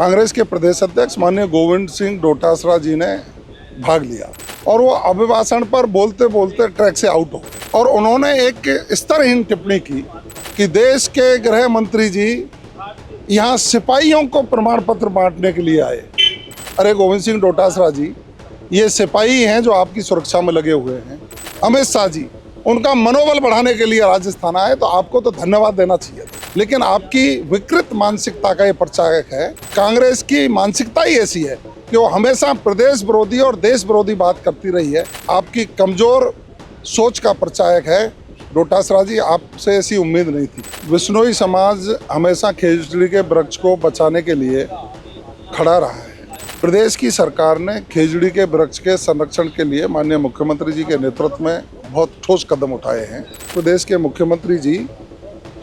कांग्रेस के प्रदेश अध्यक्ष माननीय गोविंद सिंह डोटासरा जी ने भाग लिया और वो अभिभाषण पर बोलते बोलते ट्रैक से आउट हो गए और उन्होंने एक स्तरहीन टिप्पणी की कि देश के गृह मंत्री जी यहाँ सिपाहियों को प्रमाण पत्र बांटने के लिए आए। अरे गोविंद सिंह डोटासरा जी, ये सिपाही हैं जो आपकी सुरक्षा में लगे हुए हैं। अमित शाह जी उनका मनोबल बढ़ाने के लिए राजस्थान आए, तो आपको तो धन्यवाद देना चाहिए था। लेकिन आपकी विकृत मानसिकता का ये परिचायक है। कांग्रेस की मानसिकता ही ऐसी है कि वो हमेशा प्रदेश विरोधी और देश विरोधी बात करती रही है। आपकी कमजोर सोच का परिचायक है डोटासरा जी, आपसे ऐसी उम्मीद नहीं थी। विश्नोई समाज हमेशा खेजड़ी के वृक्ष को बचाने के लिए खड़ा रहा है। प्रदेश की सरकार ने खेजड़ी के वृक्ष के संरक्षण के लिए माननीय मुख्यमंत्री जी के नेतृत्व में बहुत ठोस कदम उठाए हैं। प्रदेश के मुख्यमंत्री जी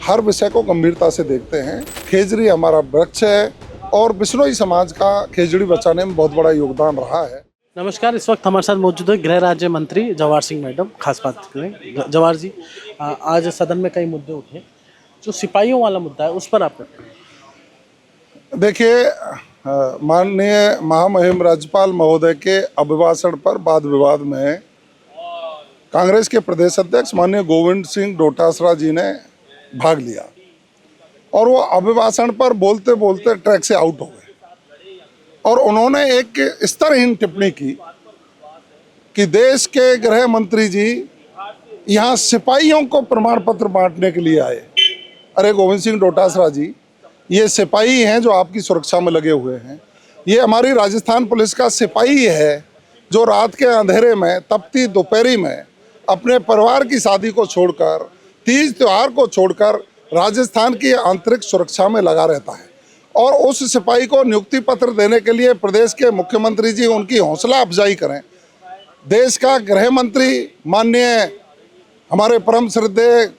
हर विषय को गंभीरता से देखते हैं। खेजड़ी हमारा वृक्ष है और विश्नोई समाज का खेजड़ी बचाने में बहुत बड़ा योगदान रहा है। नमस्कार, इस वक्त हमारे साथ मौजूद है गृह राज्य मंत्री जवाहर सिंह मैडम। खास बात करें जवाहर जी, आज सदन में कई मुद्दे उठे, जो सिपाहियों वाला मुद्दा है उस पर आप देखिए, माननीय महामहिम राज्यपाल महोदय के अभिभाषण पर वाद विवाद में कांग्रेस के प्रदेश अध्यक्ष माननीय गोविंद सिंह डोटासरा जी ने भाग लिया और वो अभिभाषण पर बोलते बोलते ट्रैक से आउट हो गए और उन्होंने एक स्तरहीन टिप्पणी की कि देश के गृह मंत्री जी यहाँ सिपाहियों को प्रमाण पत्र बांटने के लिए आए। अरे गोविंद सिंह डोटासरा जी, ये सिपाही हैं जो आपकी सुरक्षा में लगे हुए हैं। ये हमारी राजस्थान पुलिस का सिपाही है जो रात के अंधेरे में, तपती दोपहरी में अपने परिवार की शादी को छोड़कर, तीज त्योहार को छोड़कर राजस्थान की आंतरिक सुरक्षा में लगा रहता है। और उस सिपाही को नियुक्ति पत्र देने के लिए प्रदेश के मुख्यमंत्री जी उनकी हौसला अफजाई करें। देश का गृह मंत्री माननीय हमारे परम श्रद्धेय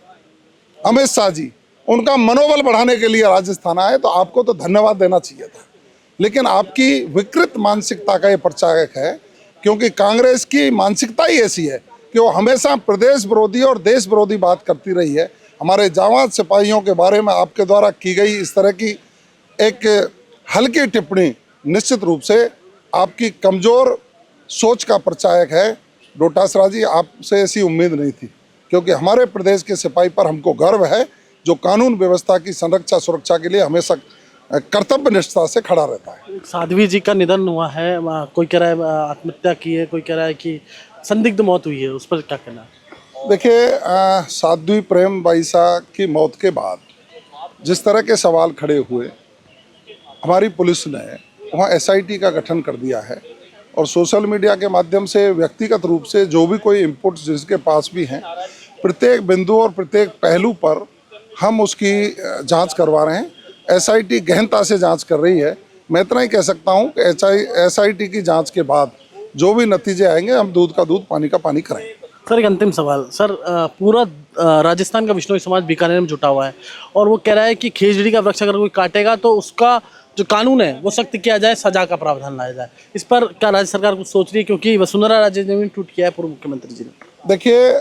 अमित शाह जी उनका मनोबल बढ़ाने के लिए राजस्थान आए, तो आपको तो धन्यवाद देना चाहिए था। लेकिन आपकी विकृत मानसिकता का ये परिचायक है, क्योंकि कांग्रेस की मानसिकता ही ऐसी है कि वो हमेशा प्रदेश विरोधी और देश विरोधी बात करती रही है। हमारे जांबाज सिपाहियों के बारे में आपके द्वारा की गई इस तरह की एक हल्की टिप्पणी निश्चित रूप से आपकी कमज़ोर सोच का परिचायक है। डोटासरा जी, आपसे ऐसी उम्मीद नहीं थी, क्योंकि हमारे प्रदेश के सिपाही पर हमको गर्व है जो कानून व्यवस्था की संरक्षा सुरक्षा के लिए हमेशा कर्तव्य निष्ठा से खड़ा रहता है। साध्वी जी का निधन हुआ है, कोई कह रहा है आत्महत्या की है, कोई कह रहा है कि संदिग्ध मौत हुई है, उस पर क्या कहना है? देखिए, साध्वी प्रेमबाई की मौत के बाद जिस तरह के सवाल खड़े हुए, हमारी पुलिस ने वहाँ SIT का गठन कर दिया है और सोशल मीडिया के माध्यम से व्यक्तिगत रूप से जो भी कोई इनपुट जिसके पास भी हैं, प्रत्येक बिंदु और प्रत्येक पहलू पर हम उसकी जांच करवा रहे हैं। SIT गहनता से जांच कर रही है। मैं इतना ही कह सकता हूं कि SIT की जांच के बाद जो भी नतीजे आएंगे, हम दूध का दूध पानी का पानी करेंगे। सर, एक अंतिम सवाल। सर, पूरा राजस्थान का विश्नोई समाज बीकानेर में जुटा हुआ है और वो कह रहा है कि खेजड़ी का वृक्ष अगर कोई काटेगा तो उसका जो कानून है वो सख्त किया जाए, सजा का प्रावधान लाया जाए। इस पर क्या राज्य सरकार कुछ सोच रही है, क्योंकि वसुंधरा राजे ने भी ट्वीट किया है पूर्व मुख्यमंत्री जी ने? देखिए,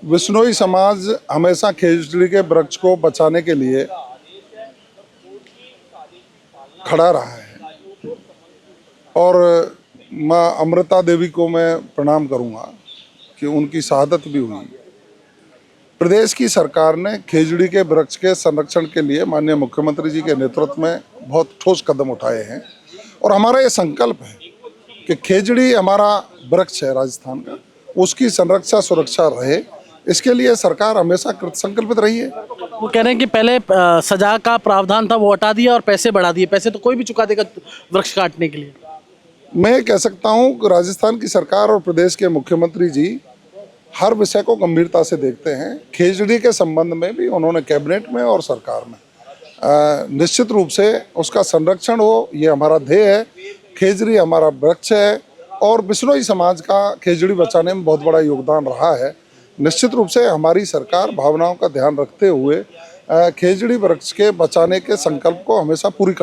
विश्नोई समाज हमेशा खेजड़ी के वृक्ष को बचाने के लिए खड़ा रहा है और माँ अमृता देवी को मैं प्रणाम करूंगा कि उनकी शहादत भी हुई। प्रदेश की सरकार ने खेजड़ी के वृक्ष के संरक्षण के लिए माननीय मुख्यमंत्री जी के नेतृत्व में बहुत ठोस कदम उठाए हैं और हमारा ये संकल्प है कि खेजड़ी हमारा वृक्ष है राजस्थान का, उसकी संरक्षा सुरक्षा रहे, इसके लिए सरकार हमेशा कृत संकल्पित रही है। वो कह रहे हैं कि पहले सजा का प्रावधान था वो हटा दिया और पैसे बढ़ा दिए। पैसे तो कोई भी चुका देगा वृक्ष काटने के लिए। मैं कह सकता हूँ कि राजस्थान की सरकार और प्रदेश के मुख्यमंत्री जी हर विषय को गंभीरता से देखते हैं। खेजड़ी के संबंध में भी उन्होंने कैबिनेट में और सरकार में निश्चित रूप से उसका संरक्षण हो, ये हमारा ध्येय है। खेजड़ी हमारा वृक्ष है और विश्नोई समाज का खेजड़ी बचाने में बहुत बड़ा योगदान रहा है। निश्चित रूप से हमारी सरकार भावनाओं का ध्यान रखते हुए खेजड़ी वृक्ष के बचाने के संकल्प को हमेशा पूरी कर